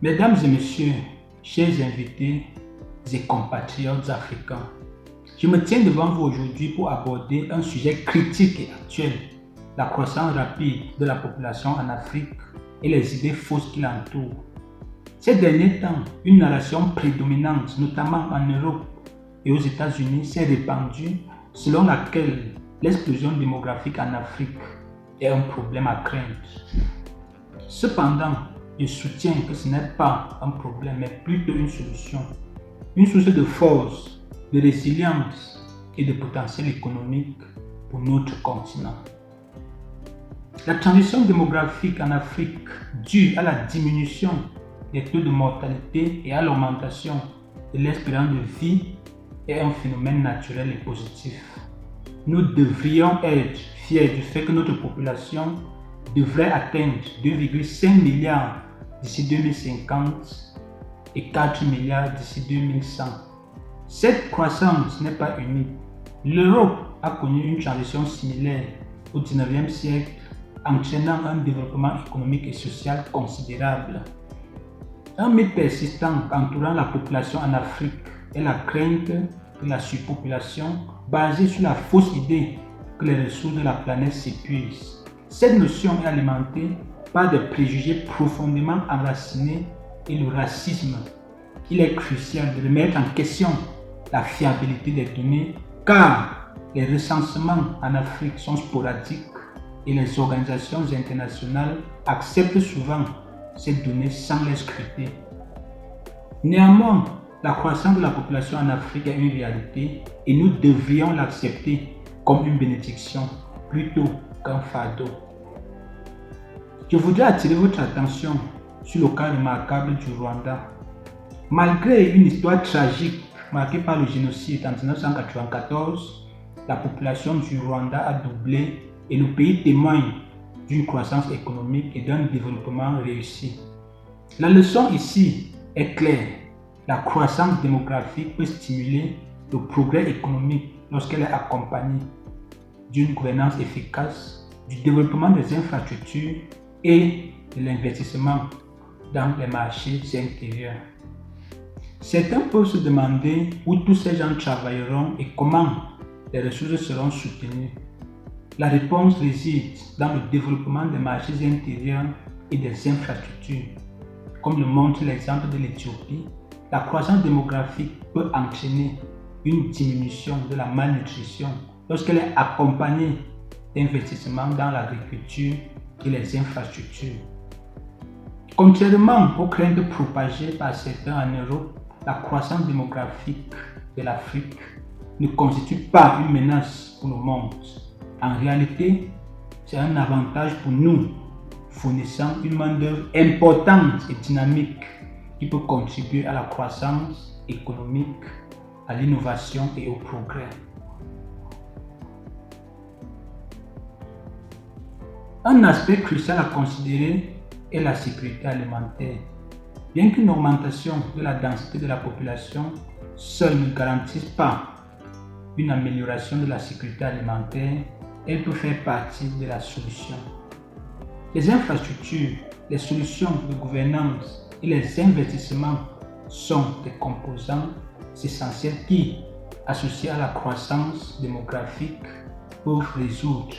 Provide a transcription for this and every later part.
Mesdames et messieurs, chers invités et compatriotes africains, je me tiens devant vous aujourd'hui pour aborder un sujet critique et actuel, la croissance rapide de la population en Afrique et les idées fausses qui l'entourent. Ces derniers temps, une narration prédominante, notamment en Europe et aux États-Unis, s'est répandue selon laquelle l'explosion démographique en Afrique est un problème à craindre. Cependant, je soutiens que ce n'est pas un problème, mais plutôt une solution, une source de force, de résilience et de potentiel économique pour notre continent. La transition démographique en Afrique, due à la diminution des taux de mortalité et à l'augmentation de l'espérance de vie, est un phénomène naturel et positif. Nous devrions être fiers du fait que notre population devrait atteindre 2,5 milliards d'ici 2050 et 4 milliards d'ici 2100. Cette croissance n'est pas unique. L'Europe a connu une transition similaire au XIXe siècle, entraînant un développement économique et social considérable. Un mythe persistant entourant la population en Afrique est la crainte de la surpopulation basée sur la fausse idée que les ressources de la planète s'épuisent. Cette notion est alimentée par des préjugés profondément enracinés et le racisme. Il est crucial de remettre en question la fiabilité des données car les recensements en Afrique sont sporadiques et les organisations internationales acceptent souvent ces données sans les scruter. Néanmoins, la croissance de la population en Afrique est une réalité et nous devrions l'accepter comme une bénédiction plutôt qu'un fardeau. Je voudrais attirer votre attention sur le cas remarquable du Rwanda. Malgré une histoire tragique marquée par le génocide en 1994, la population du Rwanda a doublé et le pays témoigne d'une croissance économique et d'un développement réussi. La leçon ici est claire. La croissance démographique peut stimuler le progrès économique lorsqu'elle est accompagnée d'une gouvernance efficace, du développement des infrastructures et de l'investissement dans les marchés intérieurs. Certains peuvent se demander où tous ces gens travailleront et comment les ressources seront soutenues. La réponse réside dans le développement des marchés intérieurs et des infrastructures. Comme le montre l'exemple de l'Éthiopie, la croissance démographique peut entraîner une diminution de la malnutrition lorsqu'elle est accompagnée d'investissements dans l'agriculture et les infrastructures. Contrairement aux craintes propagées par certains en Europe, la croissance démographique de l'Afrique ne constitue pas une menace pour le monde. En réalité, c'est un avantage pour nous, fournissant une main-d'œuvre importante et dynamique qui peut contribuer à la croissance économique, à l'innovation et au progrès. Un aspect crucial à considérer est la sécurité alimentaire. Bien qu'une augmentation de la densité de la population seule ne garantisse pas une amélioration de la sécurité alimentaire, elle peut faire partie de la solution. Les infrastructures, les solutions de gouvernance et les investissements sont des composants essentiels qui, associés à la croissance démographique, peuvent résoudre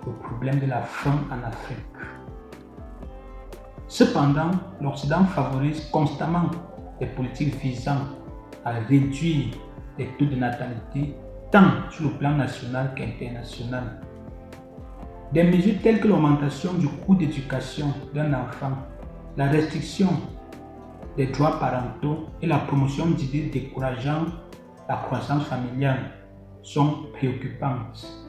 le problème de la faim en Afrique. Cependant, l'Occident favorise constamment des politiques visant à réduire les taux de natalité tant sur le plan national qu'international. Des mesures telles que l'augmentation du coût d'éducation d'un enfant, la restriction des droits parentaux et la promotion d'idées décourageant la croissance familiale sont préoccupantes.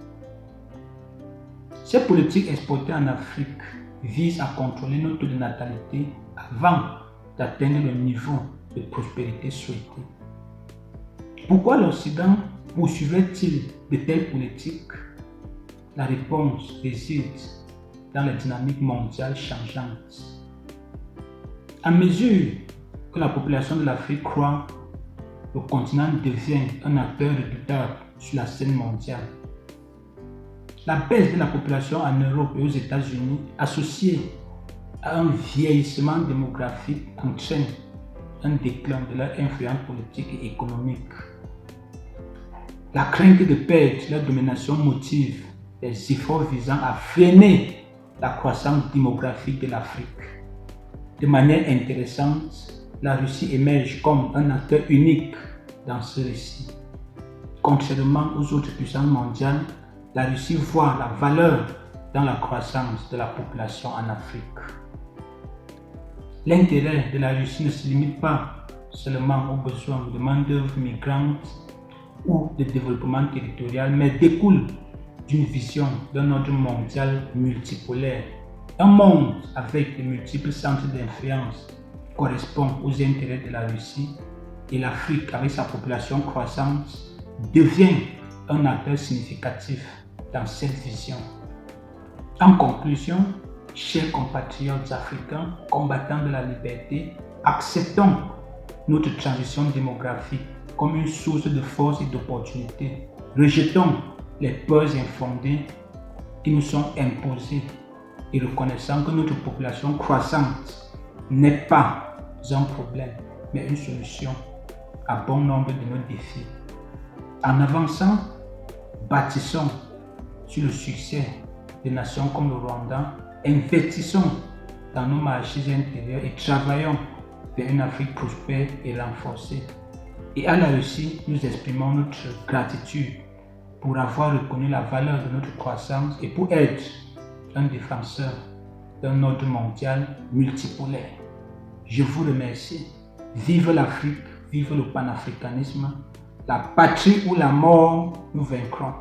Ces politiques exportées en Afrique visent à contrôler nos taux de natalité avant d'atteindre le niveau de prospérité souhaité. Pourquoi l'Occident poursuivrait-il de telles politiques? La réponse réside dans les dynamiques mondiales changeantes. À mesure que la population de l'Afrique croît, le continent devient un acteur redoutable sur la scène mondiale. La baisse de la population en Europe et aux États-Unis, associée à un vieillissement démographique entraîne un déclin de leur influence politique et économique. La crainte de perdre leur domination motive les efforts visant à freiner la croissance démographique de l'Afrique. De manière intéressante, la Russie émerge comme un acteur unique dans ce récit. Contrairement aux autres puissances mondiales, la Russie voit la valeur dans la croissance de la population en Afrique. L'intérêt de la Russie ne se limite pas seulement aux besoins de main-d'œuvre migrante ou de développement territorial, mais découle d'une vision d'un ordre mondial multipolaire. Un monde avec de multiples centres d'influence correspond aux intérêts de la Russie et l'Afrique, avec sa population croissante, devient un acteur significatif dans cette vision. En conclusion, chers compatriotes africains, combattants de la liberté, acceptons notre transition démographique comme une source de force et d'opportunité. Rejetons les peurs infondées qui nous sont imposées et reconnaissant que notre population croissante n'est pas un problème, mais une solution à bon nombre de nos défis. En avançant, bâtissons sur le succès des nations comme le Rwanda, investissons dans nos marchés intérieurs et travaillons vers une Afrique prospère et renforcée. Et à la Russie, nous exprimons notre gratitude pour avoir reconnu la valeur de notre croissance et pour être un défenseur d'un ordre mondial multipolaire. Je vous remercie. Vive l'Afrique, vive le panafricanisme, la patrie ou la mort, nous vaincrons.